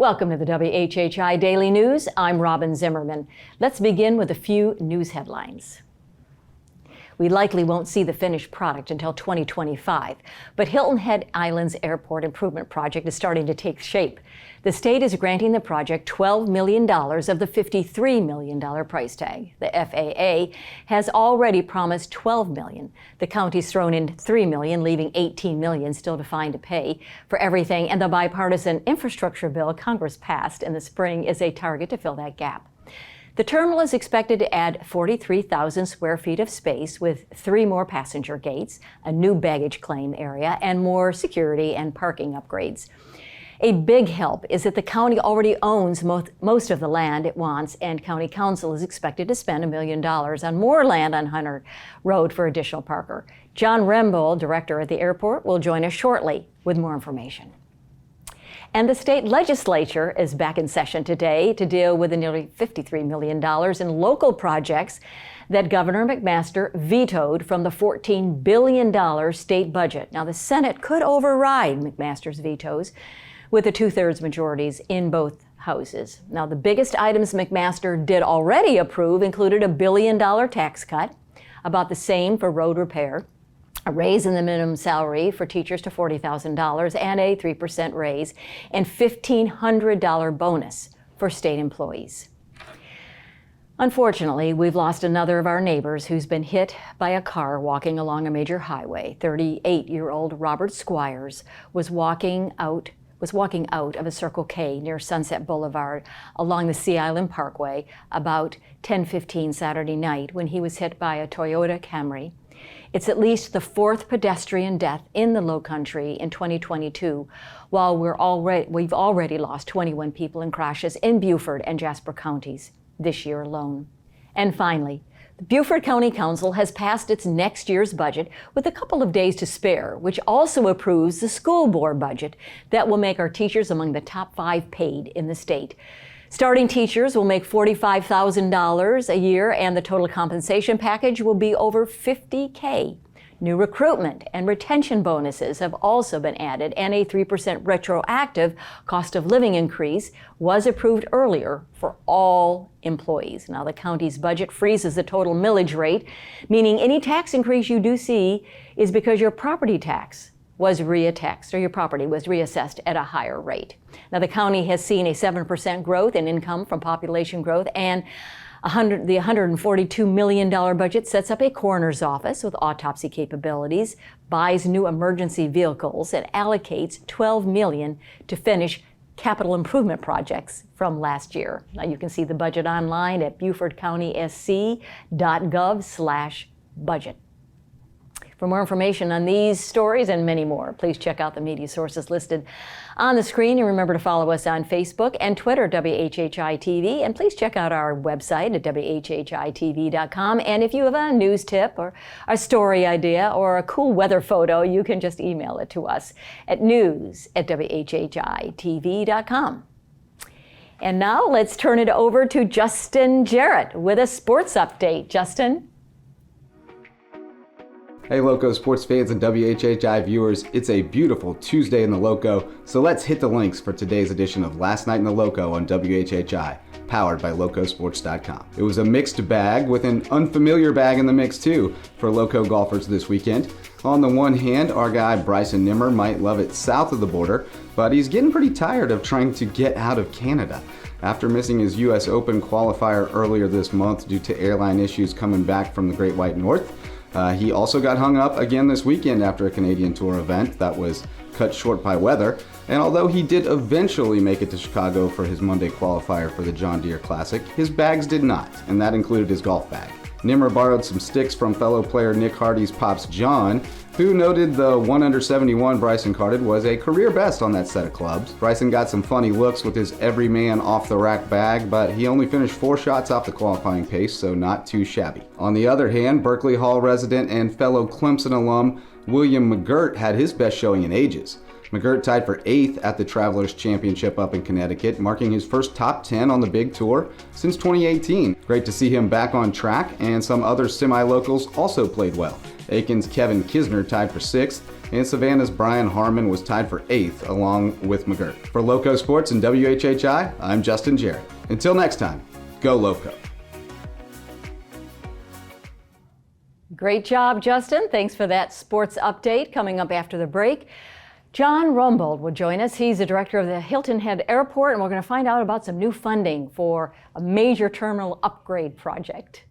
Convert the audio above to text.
Welcome to the WHHI Daily News. I'm Robyn Zimmerman. Let's begin with a few news headlines. We likely won't see the finished product until 2025, but Hilton Head Island's airport improvement project is starting to take shape. The state is granting the project $12 million of the $53 million price tag. The FAA has already promised $12 million. The county's thrown in $3 million, leaving $18 million still to find to pay for everything, and the bipartisan infrastructure bill Congress passed in the spring is a target to fill that gap. The terminal is expected to add 43,000 square feet of space with 3 more passenger gates, a new baggage claim area, and more security and parking upgrades. A big help is that the county already owns most of the land it wants, and County Council is expected to spend $1 million on more land on Hunter Road for additional parker. John Rembold, director at the airport, will join us shortly with more information. And the state legislature is back in session today to deal with the nearly $53 million in local projects that Governor McMaster vetoed from the $14 billion state budget. Now, the Senate could override McMaster's vetoes with the 2/3 majorities in both houses. Now, the biggest items McMaster did already approve included a $1 billion tax cut, about the same for road repair, a raise in the minimum salary for teachers to $40,000 and a 3% raise, and $1,500 bonus for state employees. Unfortunately, we've lost another of our neighbors who's been hit by a car walking along a major highway. 38-year-old Robert Squires was walking out of a Circle K near Sunset Boulevard along the Sea Island Parkway about 10:15 Saturday night when he was hit by a Toyota Camry. It's at least the 4th pedestrian death in the Lowcountry in 2022, while we've already lost 21 people in crashes in Beaufort and Jasper counties this year alone. And finally, the Beaufort County Council has passed its next year's budget with a couple of days to spare, which also approves the school board budget that will make our teachers among the top 5 paid in the state. Starting teachers will make $45,000 a year, and the total compensation package will be over $50K. New recruitment and retention bonuses have also been added, and a 3% retroactive cost of living increase was approved earlier for all employees. Now, the county's budget freezes the total millage rate, meaning any tax increase you do see is because your property tax was reassessed, or your property was reassessed at a higher rate. Now, the county has seen a 7% growth in income from population growth, and the $142 million budget sets up a coroner's office with autopsy capabilities, buys new emergency vehicles, and allocates $12 million to finish capital improvement projects from last year. Now, you can see the budget online at beaufortcountysc.gov/budget. For more information on these stories and many more, please check out the media sources listed on the screen. And remember to follow us on Facebook and Twitter, WHHI-TV. And please check out our website at WHHITV.com. And if you have a news tip or a story idea or a cool weather photo, you can just email it to us at news@WHHITV.com. And now let's turn it over to Justin Jarrett with a sports update. Justin? Hey Loco sports fans and WHHI viewers, it's a beautiful Tuesday in the Loco, so let's hit the links for today's edition of Last Night in the Loco on WHHI, powered by Locosports.com. It was a mixed bag with an unfamiliar bag in the mix too for Loco golfers this weekend. On the one hand, our guy Bryson Nimmer might love it south of the border, but he's getting pretty tired of trying to get out of Canada. After missing his US Open qualifier earlier this month due to airline issues coming back from the Great White North, he also got hung up again this weekend after a Canadian Tour event that was cut short by weather. And although he did eventually make it to Chicago for his Monday qualifier for the John Deere Classic, his bags did not, and that included his golf bag. Nimmer borrowed some sticks from fellow player Nick Hardy's pops John, who noted the 1 under 71 Bryson carded was a career best on that set of clubs. Bryson got some funny looks with his everyman off-the-rack bag, but he only finished 4 shots off the qualifying pace, so not too shabby. On the other hand, Berkeley Hall resident and fellow Clemson alum William McGirt had his best showing in ages. McGirt tied for 8th at the Travelers Championship up in Connecticut, marking his first top 10 on the big tour since 2018. Great to see him back on track, and some other semi-locals also played well. Aiken's Kevin Kisner tied for 6th, and Savannah's Brian Harmon was tied for 8th along with McGirt. For Loco Sports and WHHI, I'm Justin Jarrett. Until next time, go Loco. Great job, Justin. Thanks for that sports update. Coming up after the break, John Rumbold will join us. He's the director of the Hilton Head Airport, and we're going to find out about some new funding for a major terminal upgrade project.